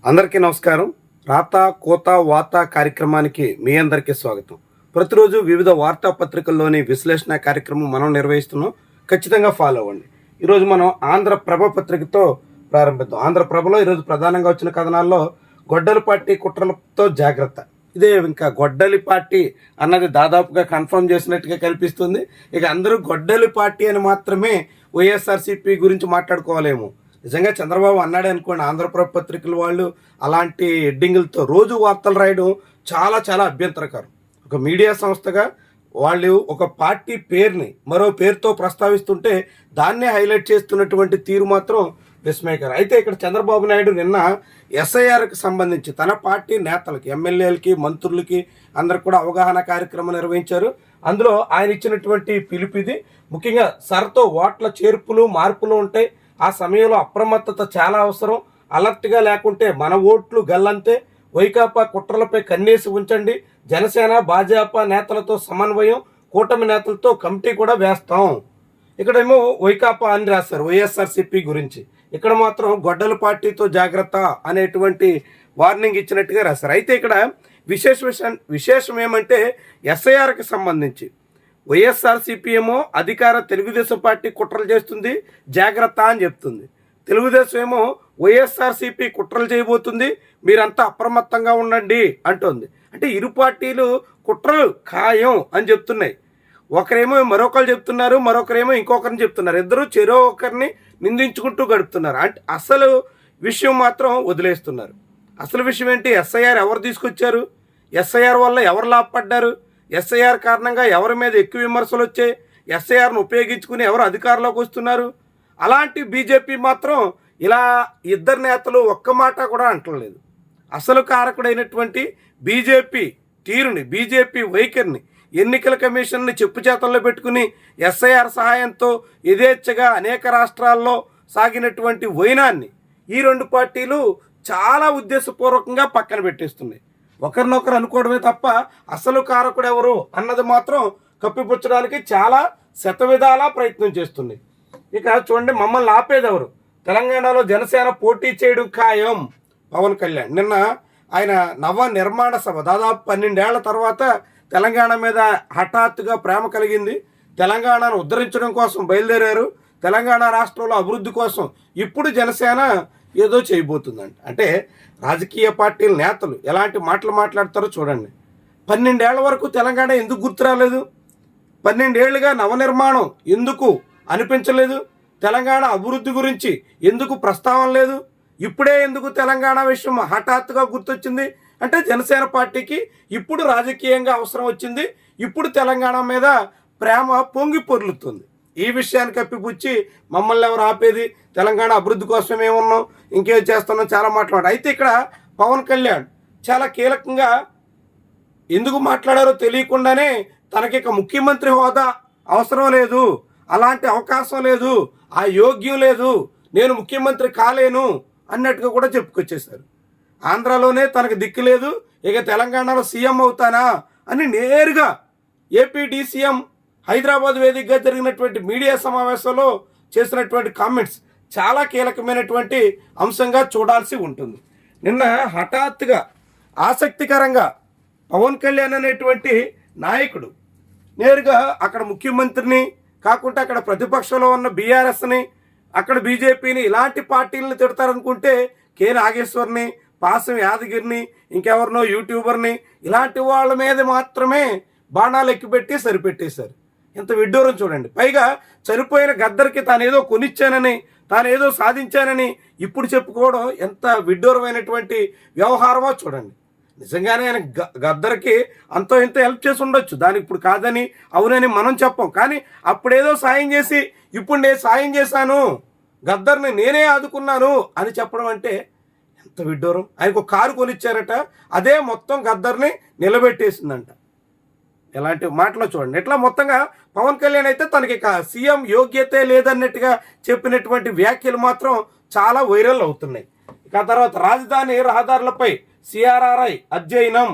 అందరికీ నమస్కారం. రాత కోత వాత కార్యక్రమానికి మీ అందరికీ స్వాగతం. ప్రతిరోజు వివిధ వార్తాపత్రికల్లోని విశ్లేషణ కార్యక్రమం మనం నిర్వహిస్తున్నాం. ఖచ్చితంగా ఫాలో అవ్వండి. ఈరోజు మనం ఆంధ్రప్రభ పత్రికతో ప్రారంభిద్దాం. ఆంధ్రప్రభలో ఈరోజు ప్రధానంగా వచ్చిన కథనాల్లో గొడ్డలిపాటి కుట్రలతో జాగ్రత్త. ఇదే ఇంకా గొడ్డలిపాటి అన్నది దాదాపుగా కన్ఫర్మ్ చేసినట్టుగా కనిపిస్తుంది. ఇక అందరూ గొడ్డలిపాటి అని మాత్రమే వైఎస్ఆర్సీపీ గురించి మాట్లాడుకోవాలేమో. నిజంగా చంద్రబాబు అన్నాడే అనుకోండి, ఆంధ్రప్రభ పత్రికల వాళ్ళు అలాంటి హెడ్డింగులతో రోజు వార్తలు రాయడం చాలా చాలా అభ్యంతరకరం. ఒక మీడియా సంస్థగా వాళ్ళు ఒక పార్టీ పేరుని మరో పేరుతో ప్రస్తావిస్తుంటే దాన్నే హైలైట్ చేస్తున్నటువంటి తీరు మాత్రం విస్మయకరం. అయితే ఇక్కడ చంద్రబాబు నాయుడు నిన్న ఎస్ఐఆర్కి సంబంధించి తన పార్టీ నేతలకి, ఎమ్మెల్యేలకి, మంత్రులకి అందరికి కూడా అవగాహన కార్యక్రమం నిర్వహించారు. అందులో ఆయన ఇచ్చినటువంటి పిలుపు ఇది. ముఖ్యంగా సర్తో ఓట్ల చేర్పులు మార్పులు ఉంటాయి. ఆ సమయంలో అప్రమత్తత చాలా అవసరం. అలర్ట్గా లేకుంటే మన ఓట్లు గల్లంతే. వైకాపా కుట్రలపై కన్నేసి ఉంచండి. జనసేన భాజపా నేతలతో సమన్వయం, కూటమి నేతలతో కమిటీ కూడా వేస్తాం. ఇక్కడేమో వైకాపా అని రాశారు వైఎస్ఆర్సీపీ గురించి. ఇక్కడ మాత్రం గొడ్డల పార్టీతో జాగ్రత్త అనేటువంటి వార్నింగ్ ఇచ్చినట్టుగా రాశారు. అయితే ఇక్కడ విశేషం ఏమంటే ఎస్ఐఆర్కి సంబంధించి వైఎస్ఆర్సీపీ ఏమో అధికార తెలుగుదేశం పార్టీ కుట్రలు చేస్తుంది, జాగ్రత్త అని చెప్తుంది. తెలుగుదేశం ఏమో వైఎస్ఆర్సీపీ కుట్రలు చేయబోతుంది, మీరంతా అప్రమత్తంగా ఉండండి అంటుంది. అంటే ఇరు పార్టీలు కుట్రలు ఖాయం అని చెప్తున్నాయి. ఒకరేమో మరొకరు చెప్తున్నారు, మరొకరేమో ఇంకొకరిని చెప్తున్నారు. ఇద్దరు చెరో ఒకరిని నిందించుకుంటూ గడుపుతున్నారు. అంటే అసలు విషయం మాత్రం వదిలేస్తున్నారు. అసలు విషయం ఏంటి? ఎస్ఐఆర్ ఎవరు తీసుకొచ్చారు? ఎస్ఐఆర్ వల్ల ఎవరు లాభపడ్డారు? ఎస్ఐఆర్ కారణంగా ఎవరి మీద ఎక్కువ విమర్శలు వచ్చాయి? ఎస్ఐఆర్ను ఉపయోగించుకుని ఎవరు అధికారంలోకి వస్తున్నారు? అలాంటి బీజేపీ మాత్రం ఇలా ఇద్దరు నేతలు ఒక్క మాట కూడా అంటలేదు. అసలు కారకుడైనటువంటి బీజేపీ తీరుని, బీజేపీ వైఖరిని, ఎన్నికల కమిషన్ని చెప్పు చేతల్లో పెట్టుకుని ఎస్ఐఆర్ సహాయంతో యథేచ్ఛగా అనేక రాష్ట్రాల్లో సాగినటువంటి వైనాన్ని ఈ రెండు పార్టీలు చాలా ఉద్దేశపూర్వకంగా పక్కన పెట్టేస్తున్నాయి. ఒకరినొకరు అనుకోవడమే తప్ప అసలు కారకుడు ఎవరు అన్నది మాత్రం కప్పిపుచ్చడానికి చాలా శతవిధాలా ప్రయత్నం చేస్తుంది. ఇక చూడండి, మమ్మల్ని ఆపేదెవరు? తెలంగాణలో జనసేన పోటీ చేయడం ఖాయం పవన్ కళ్యాణ్. నిన్న ఆయన నవ నిర్మాణ సభ, దాదాపు 12 ఏళ్ల తర్వాత తెలంగాణ మీద హఠాత్తుగా ప్రేమ కలిగింది. తెలంగాణను ఉద్ధరించడం కోసం బయలుదేరారు. తెలంగాణ రాష్ట్రంలో అభివృద్ధి కోసం ఇప్పుడు జనసేన ఏదో చేయబోతుందంట. అంటే రాజకీయ పార్టీల నేతలు ఎలాంటి మాటలు మాట్లాడతారో చూడండి. 12 ఏళ్ల వరకు తెలంగాణ ఎందుకు గుర్తు రాలేదు? 12 ఏళ్లుగా నవనిర్మాణం ఎందుకు అనిపించలేదు? తెలంగాణ అభివృద్ధి గురించి ఎందుకు ప్రస్తావన లేదు? ఇప్పుడే ఎందుకు తెలంగాణ విషయం హఠాత్తుగా గుర్తొచ్చింది? అంటే జనసేన పార్టీకి ఇప్పుడు రాజకీయంగా అవసరం వచ్చింది. ఇప్పుడు తెలంగాణ మీద ప్రేమ పొంగి పొర్లుతుంది. ఈ విషయాన్ని కప్పిపుచ్చి మమ్మల్ని ఎవరు ఆపేది, తెలంగాణ అభివృద్ధి కోసం ఏమున్నాం, ఇంకేం చేస్తున్నాం, చాలా మాట్లాడారు. అయితే ఇక్కడ పవన్ కళ్యాణ్ చాలా కీలకంగా ఎందుకు మాట్లాడారో తెలియకుండానే తనకి ఇక ముఖ్యమంత్రి హోదా అవసరం లేదు, అలాంటి అవకాశం లేదు, ఆ యోగ్యం లేదు, నేను ముఖ్యమంత్రి కాలేను అన్నట్టుగా కూడా చెప్పుకొచ్చేశారు. ఆంధ్రాలోనే తనకు దిక్కు లేదు, ఇక తెలంగాణలో సీఎం అవుతానా అని నేరుగా ఏపీ డీసీఎం హైదరాబాద్ వేదికగా జరిగినటువంటి మీడియా సమావేశంలో చేసినటువంటి కామెంట్స్ చాలా కీలకమైనటువంటి అంశంగా చూడాల్సి ఉంటుంది. నిన్న హఠాత్తుగా ఆసక్తికరంగా పవన్ కళ్యాణ్ అనేటువంటి నాయకుడు నేరుగా అక్కడ ముఖ్యమంత్రిని కాకుండా అక్కడ ప్రతిపక్షంలో ఉన్న బీఆర్ఎస్ని, అక్కడ బీజేపీని, ఇలాంటి పార్టీలను తిడతారనుకుంటే కె నాగేశ్వర్ని, పాసం యాదగిరిని, ఇంకెవరినో యూట్యూబర్ని, ఇలాంటి వాళ్ళ మీద మాత్రమే బాణాలు ఎక్కిపెట్టి సరిపెట్టేశారు. ఎంత విడ్డూరం చూడండి. పైగా చనిపోయిన గద్దర్కి తానేదో కొనిచ్చానని, తానేదో సాధించానని ఇప్పుడు చెప్పుకోవడం ఎంత విడ్డూరమైనటువంటి వ్యవహారమో చూడండి. నిజంగానే ఆయన గద్దర్కి అంతో ఇంత హెల్ప్ చేసి ఉండొచ్చు, దానికి ఇప్పుడు కాదని అవునని మనం చెప్పం. కానీ అప్పుడేదో సాయం చేసి ఇప్పుడు నేను సాయం చేశాను, గద్దర్ని నేనే ఆదుకున్నాను అని చెప్పడం అంటే ఎంత విడ్డూరం. ఆయనకు కారు కొనిచ్చారట, అదే మొత్తం గద్దర్ని నిలబెట్టేసిందంట. ఎలాంటి మాటలో చూడండి. ఇట్లా మొత్తంగా పవన్ కళ్యాణ్ అయితే తనకి సీఎం యోగ్యతే లేదన్నట్టుగా చెప్పినటువంటి వ్యాఖ్యలు మాత్రం చాలా వైరల్ అవుతున్నాయి. ఇక తర్వాత రాజధాని రహదారులపై సిఆర్ఆర్ఐ అధ్యయనం,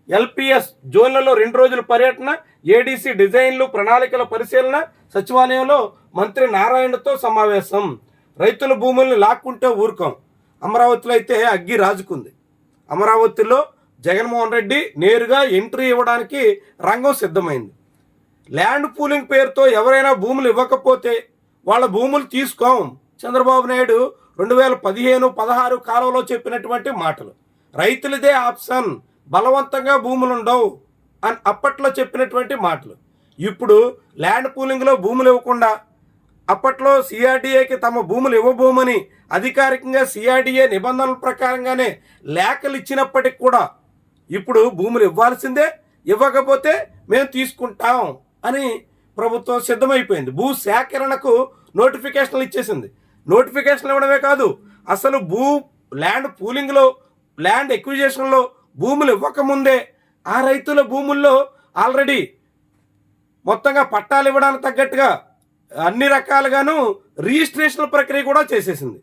ఎల్పిఎస్ జోన్లలో 2 రోజుల పర్యటన, ఏడీసీ డిజైన్లు ప్రణాళికల పరిశీలన, సచివాలయంలో మంత్రి నారాయణతో సమావేశం. రైతుల భూముల్ని లాక్కుంటే ఊరుకోం, అమరావతిలో అయితే అగ్గి రాజుకుంది. అమరావతిలో జగన్మోహన్ రెడ్డి నేరుగా ఎంట్రీ ఇవ్వడానికి రంగం సిద్ధమైంది. ల్యాండ్ పూలింగ్ పేరుతో ఎవరైనా భూములు ఇవ్వకపోతే వాళ్ళ భూములు తీసుకోం. చంద్రబాబు నాయుడు 2015-16 కాలంలో చెప్పినటువంటి మాటలు. రైతులదే ఆప్షన్, బలవంతంగా భూములు ఉండవు అని అప్పట్లో చెప్పినటువంటి మాటలు. ఇప్పుడు ల్యాండ్ పూలింగ్లో భూములు ఇవ్వకుండా, అప్పట్లో సిఆర్డీఏకి తమ భూములు ఇవ్వబోమని అధికారికంగా సిఆర్డీఏ నిబంధనల ప్రకారంగానే లేఖలు ఇచ్చినప్పటికి కూడా ఇప్పుడు భూములు ఇవ్వాల్సిందే, ఇవ్వకపోతే మేము తీసుకుంటాం అని ప్రభుత్వం సిద్ధమైపోయింది. భూ సేకరణకు నోటిఫికేషన్లు ఇచ్చేసింది. నోటిఫికేషన్లు ఇవ్వడమే కాదు, అసలు ల్యాండ్ పూలింగ్లో, ల్యాండ్ ఎక్విజిషన్లో భూములు ఇవ్వకముందే ఆ రైతుల భూముల్లో ఆల్రెడీ మొత్తంగా పట్టాలు ఇవ్వడానికి తగ్గట్టుగా అన్ని రకాలుగాను రిజిస్ట్రేషన్ల ప్రక్రియ కూడా చేసేసింది.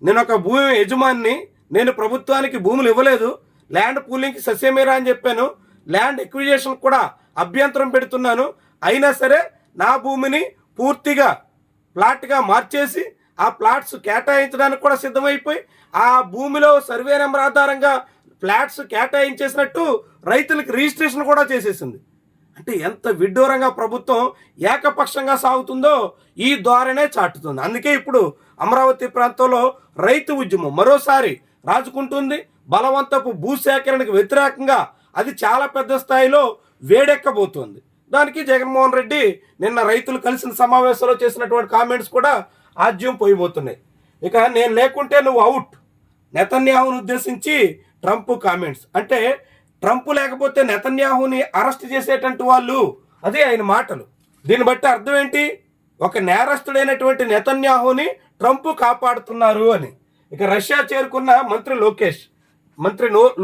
నేను ఒక భూమి యజమాని, నేను ప్రభుత్వానికి భూములు ఇవ్వలేదు, ల్యాండ్ పూలింగ్కి ససేమేరా అని చెప్పాను, ల్యాండ్ ఎక్విజిషన్ కూడా అభ్యంతరం పెడుతున్నాను, అయినా సరే నా భూమిని పూర్తిగా ప్లాట్గా మార్చేసి ఆ ప్లాట్స్ కేటాయించడానికి కూడా సిద్ధమైపోయి ఆ భూమిలో సర్వే నెంబర్ ఆధారంగా ఫ్లాట్స్ కేటాయించేసినట్టు రైతులకు రిజిస్ట్రేషన్ కూడా చేసేసింది. అంటే ఎంత విడ్డూరంగా ప్రభుత్వం ఏకపక్షంగా సాగుతుందో ఈ ద్వారానే చాటుతుంది. అందుకే ఇప్పుడు అమరావతి ప్రాంతంలో రైతు ఉద్యమం మరోసారి రాజుకుంటుంది. బలవంతపు భూసేకరణకు వ్యతిరేకంగా అది చాలా పెద్ద స్థాయిలో వేడెక్కబోతోంది. దానికి జగన్మోహన్ రెడ్డి నిన్న రైతులు కలిసిన సమావేశంలో చేసినటువంటి కామెంట్స్ కూడా ఆజ్యం పోయిపోతున్నాయి. ఇక నేను లేకుంటే నువ్వు అవుట్, నెతన్యాహును ఉద్దేశించి ట్రంప్ కామెంట్స్. అంటే ట్రంప్ లేకపోతే నెతన్యాహుని అరెస్ట్ చేసేటువంటి వాళ్ళు, అదే ఆయన మాటలు. దీన్ని బట్టి అర్థం ఏంటి? ఒక నేరస్తుడైనటువంటి నెతన్యాహుని ట్రంప్ కాపాడుతున్నారు అని. ఇక రష్యా చేరుకున్న మంత్రి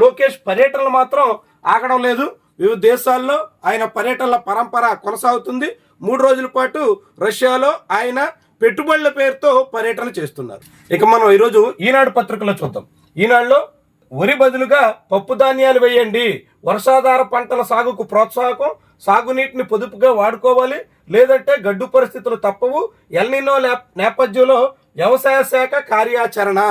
లోకేష్ పర్యటనలు మాత్రం ఆగడం లేదు. వివిధ దేశాల్లో ఆయన పర్యటనల పరంపర కొనసాగుతుంది. 3 రోజుల పాటు రష్యాలో ఆయన పెట్టుబడుల పేరుతో పర్యటన చేస్తున్నారు. ఇక మనం ఈరోజు ఈనాడు పత్రికలో చూద్దాం. ఈనాడులో వరి బదులుగా పప్పు ధాన్యాలు వేయండి, వర్షాధార పంటల సాగుకు ప్రోత్సాహకం, సాగునీటిని పొదుపుగా వాడుకోవాలి, లేదంటే గడ్డు పరిస్థితులు తప్పవు, ఎల్నినో నేపథ్యంలో వ్యవసాయ శాఖ కార్యాచరణ.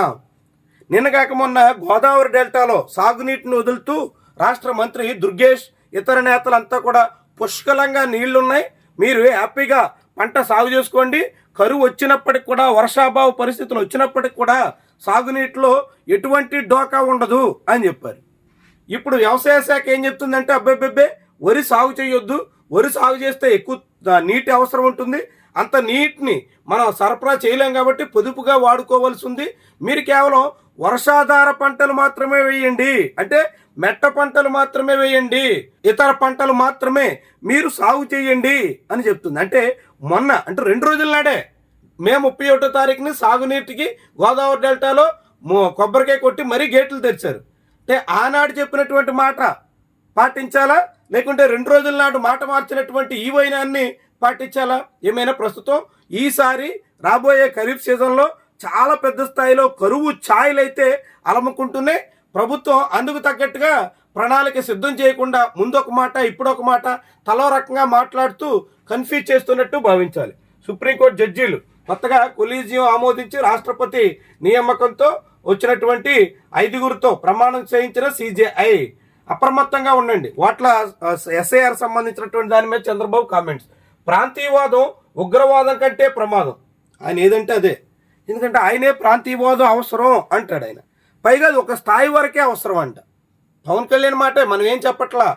నిన్నగాక మొన్న గోదావరి డెల్టాలో సాగునీటిని వదులుతూ రాష్ట్ర మంత్రి దుర్గేష్, ఇతర నేతలంతా కూడా పుష్కలంగా నీళ్లున్నాయి, మీరు హ్యాపీగా పంట సాగు చేసుకోండి, కరువు వచ్చినప్పటికి కూడా, వర్షాభావ పరిస్థితులు వచ్చినప్పటికి కూడా సాగునీటిలో ఎటువంటి డోకా ఉండదు అని చెప్పారు. ఇప్పుడు వ్యవసాయ శాఖ ఏం చెప్తుందంటే, అబ్బెబ్బెబ్బే వరి సాగు చేయొద్దు, వరి సాగు చేస్తే ఎక్కువ నీటి అవసరం ఉంటుంది, అంత నీటిని మనం సరఫరా చేయలేం కాబట్టి పొదుపుగా వాడుకోవాల్సి ఉంది, మీరు కేవలం వర్షాధార పంటలు మాత్రమే వేయండి, అంటే మెట్ట పంటలు మాత్రమే వేయండి, ఇతర పంటలు మాత్రమే మీరు సాగు చేయండి అని చెప్తుంది. అంటే మొన్న, అంటే 2 రోజుల నాడే మే 31వ తారీఖుని సాగునీటికి గోదావరి డెల్టాలో కొబ్బరికాయ కొట్టి మరీ గేట్లు తెరిచారు. అంటే ఆనాడు చెప్పినటువంటి మాట పాటించాలా, లేకుంటే 2 రోజుల నాడు మాట మార్చినటువంటి ఈ వైనాన్ని పాటించాలా? ఏమైనా ప్రస్తుతం ఈసారి రాబోయే ఖరీఫ్ సీజన్లో చాలా పెద్ద స్థాయిలో కరువు ఛాయలైతే అలముకుంటున్నాయి. ప్రభుత్వం అందుకు తగ్గట్టుగా ప్రణాళిక సిద్ధం చేయకుండా ముందొక మాట ఇప్పుడొక మాట తలో రకంగా మాట్లాడుతూ కన్ఫ్యూజ్ చేస్తున్నట్టు భావించాలి. సుప్రీంకోర్టు జడ్జీలు కొత్తగా కొలీజియం ఆమోదించి రాష్ట్రపతి నియామకంతో వచ్చినటువంటి 5గురితో ప్రమాణం చేయించిన సిజేఐ అప్రమత్తంగా ఉండండి. వాట్ల ఎస్ఐఆర్ సంబంధించినటువంటి దాని మీద చంద్రబాబు కామెంట్స్. ప్రాంతీయవాదం ఉగ్రవాదం కంటే ప్రమాదం. ఆయన ఏదంటే అదే, ఎందుకంటే ఆయనే ప్రాంతీయవాదం అవసరం అంటాడు ఆయన. పైగా అది ఒక స్థాయి వరకే అవసరం అంట. పవన్ కళ్యాణ్ మాట మనం ఏం చెప్పట్లా,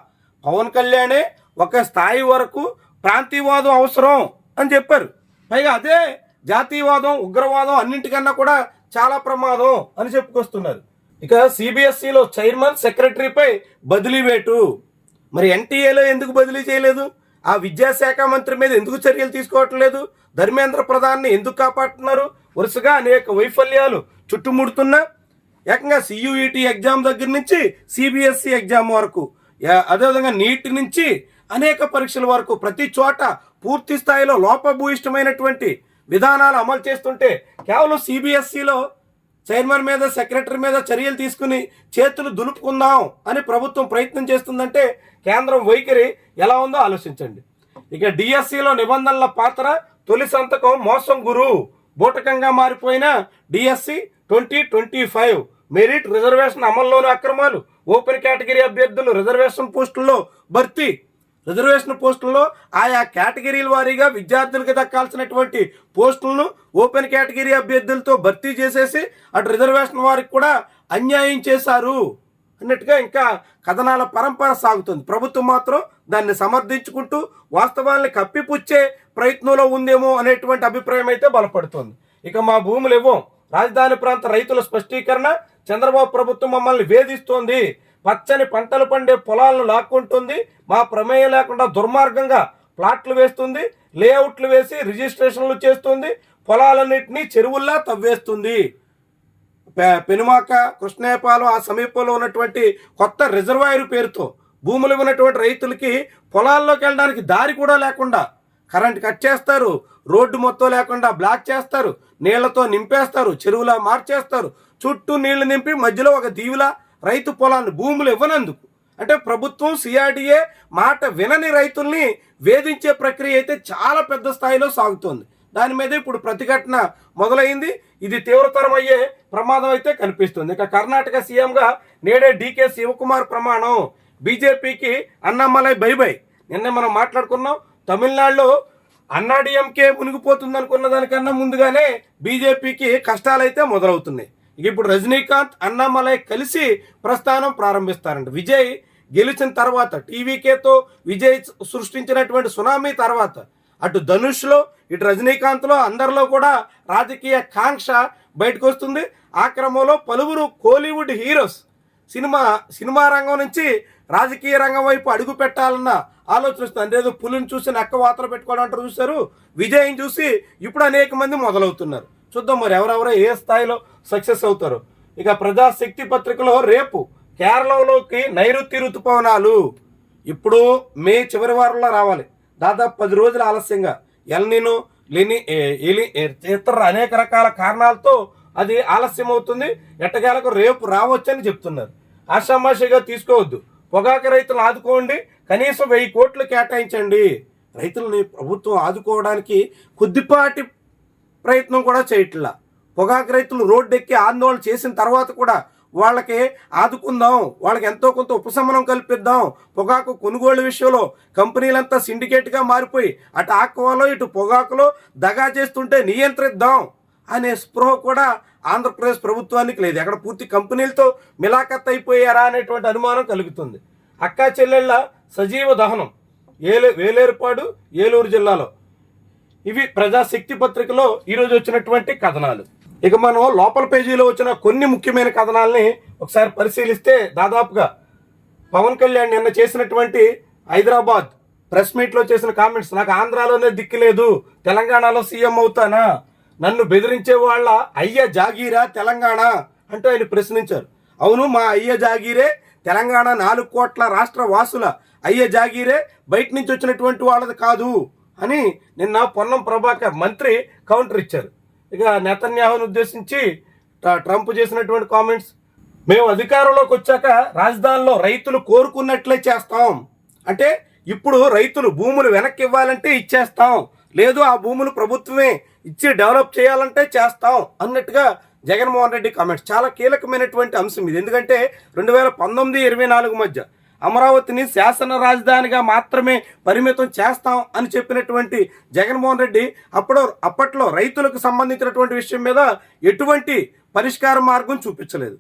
పవన్ కళ్యాణే ఒక స్థాయి వరకు ప్రాంతీయవాదం అవసరం అని చెప్పారు. పైగా అదే జాతీయవాదం ఉగ్రవాదం అన్నింటికన్నా కూడా చాలా ప్రమాదం అని చెప్పుకొస్తున్నారు. ఇక సిబిఎస్ఈలో చైర్మన్ సెక్రటరీపై బదిలీ వేటు. మరి ఎన్టీఏలో ఎందుకు బదిలీ చేయలేదు? ఆ విద్యాశాఖ మంత్రి మీద ఎందుకు చర్యలు తీసుకోవట్లేదు? ధర్మేంద్ర ప్రధాన్ని ఎందుకు కాపాడుతున్నారు? వరుసగా అనేక వైఫల్యాలు చుట్టుముడుతున్నా ఏకంగా సియుఈటి ఎగ్జామ్ దగ్గర నుంచి సిబిఎస్ఈ ఎగ్జామ్ వరకు, అదేవిధంగా నీట్ నుంచి అనేక పరీక్షల వరకు ప్రతి చోట పూర్తి స్థాయిలో లోపభూయిష్టమైనటువంటి విధానాలు అమలు చేస్తుంటే కేవలం సిబిఎస్ఈలో చైర్మన్ మీద సెక్రటరీ మీద చర్యలు తీసుకుని చేతులు దులుపుకుందాం అని ప్రభుత్వం ప్రయత్నం చేస్తుందంటే కేంద్రం వైఖరి ఎలా ఉందో ఆలోచించండి. ఇక డిఎస్సిలో నిబంధనల పాత్ర, తొలి సంతకం మోసం గురు, బూటకంగా మారిపోయిన డిఎస్సి 2025 మెరిట్ రిజర్వేషన్ అమల్లోని అక్రమాలు, ఓపెన్ కేటగిరీ అభ్యర్థులు రిజర్వేషన్ పోస్టుల్లో భర్తీ. రిజర్వేషన్ పోస్టుల్లో ఆయా కేటగిరీల వారీగా విద్యార్థులకు దక్కాల్సినటువంటి పోస్టులను ఓపెన్ కేటగిరీ అభ్యర్థులతో భర్తీ చేసేసి అటు రిజర్వేషన్ వారికి కూడా అన్యాయం చేశారు అన్నట్టుగా ఇంకా కథనాల పరంపర సాగుతుంది. ప్రభుత్వం మాత్రం దాన్ని సమర్థించుకుంటూ వాస్తవాల్ని కప్పిపుచ్చే ప్రయత్నంలో ఉందేమో అనేటువంటి అభిప్రాయం అయితే బలపడుతుంది. ఇక మా భూములు ఇవ్వం, రాజధాని ప్రాంత రైతుల స్పష్టీకరణ, చంద్రబాబు ప్రభుత్వం మమ్మల్ని వేధిస్తోంది, పచ్చని పంటలు పండే పొలాలను లాక్కుంటుంది, మా ప్రమేయం లేకుండా దుర్మార్గంగా ప్లాట్లు వేస్తుంది, లేఅవుట్లు వేసి రిజిస్ట్రేషన్లు చేస్తుంది, పొలాలన్నింటినీ చెరువుల్లా తవ్వేస్తుంది. పెనుమాక, కృష్ణేపాలెం ఆ సమీపంలో ఉన్నటువంటి కొత్త రిజర్వాయర్ పేరుతో భూములు ఉన్నటువంటి రైతులకి పొలాల్లోకి వెళ్ళడానికి దారి కూడా లేకుండా కరెంట్ కట్ చేస్తారు, రోడ్డు మొత్తం లేకుండా బ్లాక్ చేస్తారు, నీళ్లతో నింపేస్తారు, చెరువులా మార్చేస్తారు, చుట్టూ నీళ్లు నింపి మధ్యలో ఒక దీవిలా రైతు పొలాన్ని భూములు ఇవ్వనందుకు. అంటే ప్రభుత్వం సిఆర్డీఏ మాట వినని రైతుల్ని వేధించే ప్రక్రియ అయితే చాలా పెద్ద స్థాయిలో సాగుతోంది. దాని మీద ఇప్పుడు ప్రతిఘటన మొదలైంది. ఇది తీవ్రతరం అయ్యే ప్రమాదం అయితే కనిపిస్తుంది. ఇక కర్ణాటక సీఎంగా నేడే డీకే శివకుమార్ ప్రమాణం, బీజేపీకి అన్నామలై బై బై. నిన్న మనం మాట్లాడుకున్నాం, తమిళనాడులో అన్నాడీఎంకే మునిగిపోతుంది అనుకున్న దానికన్నా ముందుగానే బీజేపీకి కష్టాలైతే మొదలవుతున్నాయి. ఇప్పుడు రజనీకాంత్, అన్నామలై కలిసి ప్రస్థానం ప్రారంభిస్తారంట. విజయ్ గెలిచిన తర్వాత టీవీకేతో విజయ్ సృష్టించినటువంటి సునామీ తర్వాత అటు ధనుష్లో ఇటు రజనీకాంత్లో అందరిలో కూడా రాజకీయ కాంక్ష బయటకు వస్తుంది. ఆ క్రమంలో పలువురు కోలీవుడ్ హీరోస్ సినిమా రంగం నుంచి రాజకీయ రంగం వైపు అడుగు పెట్టాలన్న ఆలోచన వస్తుంది. అంటే ఏదో పులిని చూసి నక్క వాతర పెట్టుకోవడం అంటారు చూశారు, విజయ్ని చూసి ఇప్పుడు అనేక మంది మొదలవుతున్నారు. చూద్దాం మరి ఎవరెవరో ఏ స్థాయిలో సక్సెస్ అవుతారు. ఇక ప్రజాశక్తి పత్రికలో రేపు కేరళలోకి నైరుతి ఋతుపవనాలు ఇప్పుడు మే చివరి వారంలో రావాలి, దాదాపు 10 రోజుల ఆలస్యంగా. ఎల్నినో ఇతర అనేక రకాల కారణాలతో అది ఆలస్యం అవుతుంది. ఎట్టకేలకు రేపు రావచ్చని చెప్తున్నారు. ఆషామాషిగా తీసుకోవద్దు, పొగాకు రైతులను ఆదుకోండి, కనీసం 1000 కోట్లు కేటాయించండి. రైతులని ప్రభుత్వం ఆదుకోవడానికి కొద్దిపాటి ప్రయత్నం కూడా చేయట్లా. పొగాకు రైతులు రోడ్డెక్కి ఆందోళన చేసిన తర్వాత కూడా వాళ్ళకి ఆదుకుందాం, వాళ్ళకి ఎంతో కొంత ఉపశమనం కల్పిద్దాం, పొగాకు కొనుగోలు విషయంలో కంపెనీలంతా సిండికేట్గా మారిపోయి అటు ఆక్వాలో ఇటు పొగాకులో దగా చేస్తుంటే నియంత్రిద్దాం అనే స్పృహ కూడా ఆంధ్రప్రదేశ్ ప్రభుత్వానికి లేదు. అక్కడ పూర్తి కంపెనీలతో మిలాఖత్ అయిపోయారా అనేటువంటి అనుమానం కలుగుతుంది. అక్కా చెల్లెళ్ళ సజీవ దహనం వేలేరుపాడు, ఏలూరు జిల్లాలో. ఇవి ప్రజాశక్తి పత్రికలో ఈరోజు వచ్చినటువంటి కథనాలు. ఇక మనం లోపల పేజీలో వచ్చిన కొన్ని ముఖ్యమైన కథనాలని ఒకసారి పరిశీలిస్తే దాదాపుగా పవన్ కళ్యాణ్ నిన్న చేసినటువంటి హైదరాబాద్ ప్రెస్ మీట్లో చేసిన కామెంట్స్, నాకు ఆంధ్రాలోనే దిక్కులేదు, తెలంగాణలో సీఎం అవుతానా, నన్ను బెదిరించే వాళ్ళ అయ్య జాగీరా తెలంగాణ అంటూ ఆయన ప్రశ్నించారు. అవును, మా అయ్య జాగీరే తెలంగాణ, 4 కోట్ల రాష్ట్ర వాసుల అయ్య జాగీరే, బయట నుంచి వచ్చినటువంటి వాళ్ళది కాదు అని నిన్న పొన్నం ప్రభాకర్ మంత్రి కౌంటర్ ఇచ్చారు. ఇక నెతన్యాహును ఉద్దేశించి ట్రంప్ చేసినటువంటి కామెంట్స్, మేము అధికారంలోకి వచ్చాక రాజధానిలో రైతులు కోరుకున్నట్లే చేస్తాం. అంటే ఇప్పుడు రైతులు భూములు వెనక్కి ఇవ్వాలంటే ఇచ్చేస్తాం, లేదు ఆ భూములు ప్రభుత్వమే ఇచ్చి డెవలప్ చేయాలంటే చేస్తాం అన్నట్టుగా జగన్మోహన్ రెడ్డి కామెంట్స్. చాలా కీలకమైనటువంటి అంశం ఇది. ఎందుకంటే 2019-24 మధ్య అమరావతిని శాసన రాజధానిగా మాత్రమే పరిమితం చేస్తాం అని చెప్పినటువంటి జగన్మోహన్ రెడ్డి అప్పట్లో రైతులకు సంబంధించినటువంటి విషయం మీద ఎటువంటి పరిష్కార మార్గం చూపించలేదు.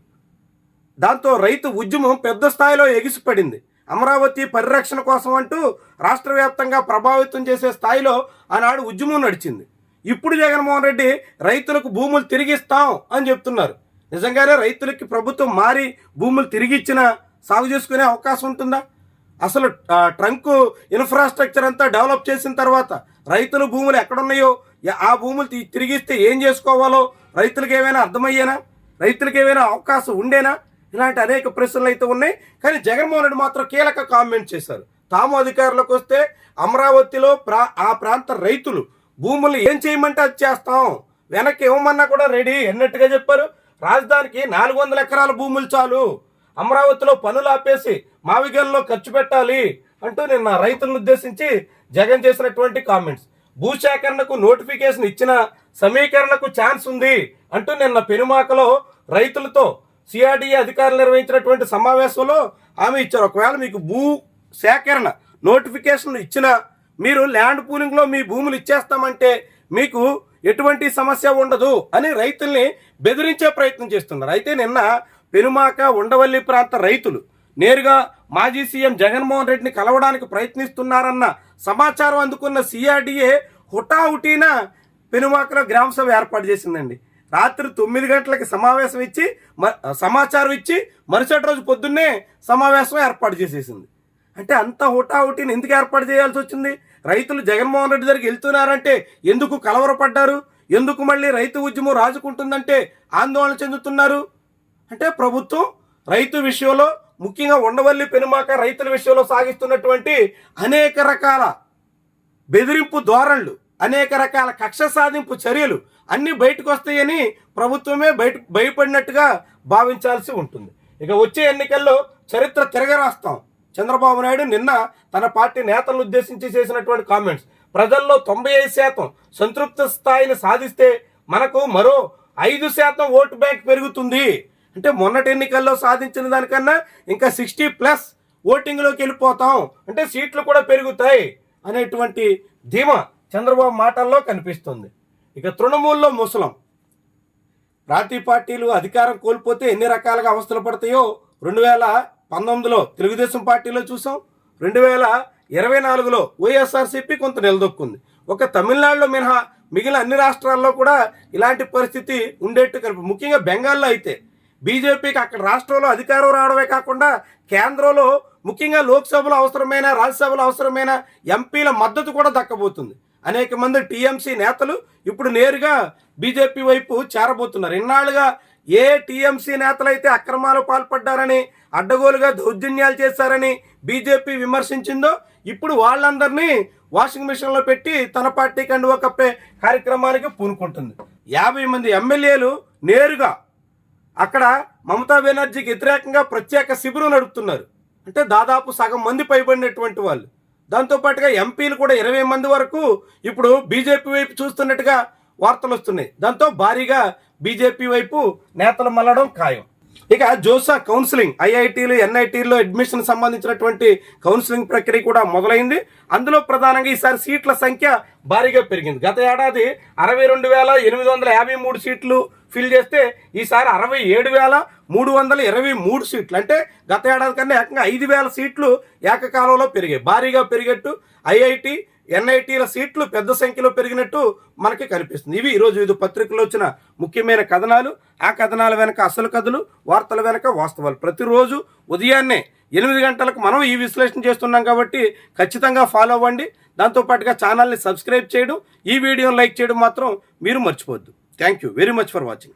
దాంతో రైతు ఉద్యమం పెద్ద స్థాయిలో ఎగిసిపడింది. అమరావతి పరిరక్షణ కోసం అంటూ రాష్ట్ర వ్యాప్తంగా ప్రభావితం చేసే స్థాయిలో ఆనాడు ఉద్యమం నడిచింది. ఇప్పుడు జగన్మోహన్ రెడ్డి రైతులకు భూములు తిరిగిస్తాం అని చెప్తున్నారు. నిజంగానే రైతులకి ప్రభుత్వం మారి భూములు తిరిగిచ్చిన సాగు చేసుకునే అవకాశం ఉంటుందా? అసలు ట్రంక్ ఇన్ఫ్రాస్ట్రక్చర్ అంతా డెవలప్ చేసిన తర్వాత రైతుల భూములు ఎక్కడున్నాయో ఆ భూములు తిరిగిస్తే ఏం చేసుకోవాలో రైతులకు ఏమైనా అర్థమయ్యేనా? రైతులకు ఏమైనా అవకాశం ఉండేనా? ఇలాంటి అనేక ప్రశ్నలు అయితే ఉన్నాయి. కానీ జగన్మోహన్ రెడ్డి మాత్రం కీలక కామెంట్ చేశారు. తాము అధికారంలోకి వస్తే అమరావతిలో ఆ ప్రాంత రైతులు భూములు ఏం చేయమంటే అది చేస్తాం, వెనక్కి ఇవ్వమన్నా కూడా రెడీ అన్నట్టుగా చెప్పారు. రాజధానికి 400 ఎకరాల భూములు చాలు, అమరావతిలో పనులు ఆపేసి మావిగల్లో ఖర్చు పెట్టాలి అంటూ నిన్న రైతులను ఉద్దేశించి జగన్ చేసినటువంటి కామెంట్స్. భూసేకరణకు నోటిఫికేషన్ ఇచ్చిన సమీకరణకు ఛాన్స్ ఉంది, అంటూ నిన్న పెనుమాకలో రైతులతో సిఆర్డీఏ అధికారులు నిర్వహించినటువంటి సమావేశంలో హామీ ఇచ్చారు. ఒకవేళ మీకు భూ సేకరణ నోటిఫికేషన్ ఇచ్చినా మీరు ల్యాండ్ పూలింగ్లో మీ భూములు ఇచ్చేస్తామంటే మీకు ఎటువంటి సమస్య ఉండదు అని రైతుల్ని బెదిరించే ప్రయత్నం చేస్తున్నారు. అయితే నిన్న పెనుమాక ఉండవల్లి ప్రాంత రైతులు నేరుగా మాజీ సీఎం జగన్మోహన్ రెడ్డిని కలవడానికి ప్రయత్నిస్తున్నారన్న సమాచారం అందుకున్న సిఆర్డీఏ హుటాహుటీన పెనుమాకలో గ్రామ సభ ఏర్పాటు చేసిందండి. రాత్రి 9 గంటలకి సమాచారం ఇచ్చి మరుసటి రోజు పొద్దున్నే సమావేశం ఏర్పాటు చేసేసింది. అంటే అంత హుటాహుటీని ఎందుకు ఏర్పాటు చేయాల్సి వచ్చింది? రైతులు జగన్మోహన్ రెడ్డి దగ్గరికి వెళ్తున్నారంటే ఎందుకు కలవరపడ్డారు? ఎందుకు మళ్ళీ రైతు ఉద్యమం రాజుకుంటుందంటే ఆందోళన చెందుతున్నారు? అంటే ప్రభుత్వం రైతు విషయంలో, ముఖ్యంగా ఉండవల్లి పెనుమాక రైతుల విషయంలో సాగిస్తున్నటువంటి అనేక రకాల బెదిరింపు ధోరణులు, అనేక రకాల కక్ష సాధింపు చర్యలు అన్నీ బయటకు వస్తాయని ప్రభుత్వమే భయపడినట్టుగా భావించాల్సి ఉంటుంది. ఇక వచ్చే ఎన్నికల్లో చరిత్ర తిరగరాస్తాం. చంద్రబాబు నాయుడు నిన్న తన పార్టీ నేతలను ఉద్దేశించి చేసినటువంటి కామెంట్స్, ప్రజల్లో 95% సంతృప్త స్థాయిని సాధిస్తే మనకు మరో 5% ఓటు బ్యాంక్ పెరుగుతుంది. అంటే మొన్నటి ఎన్నికల్లో సాధించిన దానికన్నా ఇంకా 60+ ఓటింగ్లోకి వెళ్ళిపోతాం, అంటే సీట్లు కూడా పెరుగుతాయి అనేటువంటి ధీమా చంద్రబాబు మాటల్లో కనిపిస్తుంది. ఇక తృణమూల్లో ముసలం రాజకీయ పార్టీలు అధికారం కోల్పోతే ఎన్ని రకాలుగా అవస్థలు పడతాయో 2019లో తెలుగుదేశం పార్టీలో చూసాం, 2024లో వైఎస్ఆర్సీపీ కొంత నిలదొక్కుంది. ఒక తమిళనాడులో మినహా మిగిలిన అన్ని రాష్ట్రాల్లో కూడా ఇలాంటి పరిస్థితి ఉండేట్టు కనిపి, ముఖ్యంగా బెంగాల్లో అయితే బీజేపీకి అక్కడ రాష్ట్రంలో అధికారం రావడమే కాకుండా కేంద్రంలో ముఖ్యంగా లోక్సభలో అవసరమైన, రాజ్యసభలో అవసరమైన ఎంపీల మద్దతు కూడా దక్కబోతుంది. అనేక మంది టీఎంసీ నేతలు ఇప్పుడు నేరుగా బీజేపీ వైపు చేరబోతున్నారు. ఇన్నాళ్ళుగా ఏ టీఎంసీ నేతలైతే అక్రమాలు పాల్పడ్డారని, అడ్డగోలుగా దౌర్జన్యాలు చేశారని బీజేపీ విమర్శించిందో ఇప్పుడు వాళ్ళందరినీ వాషింగ్ మిషన్లో పెట్టి తన పార్టీ కండువా కప్పే కార్యక్రమానికి పూనుకుంటుంది. 50 మంది ఎమ్మెల్యేలు నేరుగా అక్కడ మమతా బెనర్జీకి వ్యతిరేకంగా ప్రత్యేక శిబిరం నడుపుతున్నారు. అంటే దాదాపు సగం మంది పైబడినటువంటి వాళ్ళు. దాంతోపాటుగా ఎంపీలు కూడా 20 మంది వరకు ఇప్పుడు బీజేపీ వైపు చూస్తున్నట్టుగా వార్తలు వస్తున్నాయి. దాంతో భారీగా బీజేపీ వైపు నేతలు మళ్ళడం ఖాయం. ఇక జోసా కౌన్సిలింగ్, ఐఐటీలు ఎన్ఐటీల్లో అడ్మిషన్ సంబంధించినటువంటి కౌన్సిలింగ్ ప్రక్రియ కూడా మొదలైంది. అందులో ప్రధానంగా ఈసారి సీట్ల సంఖ్య భారీగా పెరిగింది. గత ఏడాది 62,853 సీట్లు ఫిల్ చేస్తే ఈసారి 67,323 సీట్లు, అంటే గత ఏడాది కన్నా ఏకంగా 5,000 సీట్లు ఏకకాలంలో పెరిగాయి. భారీగా పెరిగట్టు ఐఐటి ఎన్ఐటీల సీట్లు పెద్ద సంఖ్యలో పెరిగినట్టు మనకి కనిపిస్తుంది. ఇవి ఈరోజు వివిధ పత్రికల్లో వచ్చిన ముఖ్యమైన కథనాలు. ఆ కథనాల వెనక అసలు కథలు, వార్తల వెనక వాస్తవాలు. ప్రతిరోజు ఉదయాన్నే 8 గంటలకు మనం ఈ విశ్లేషణ చేస్తున్నాం కాబట్టి ఖచ్చితంగా ఫాలో అవ్వండి. దాంతోపాటుగా ఛానల్ని సబ్స్క్రైబ్ చేయడం, ఈ వీడియోని లైక్ చేయడం మాత్రం మీరు మర్చిపోవద్దు. Thank you very much for watching.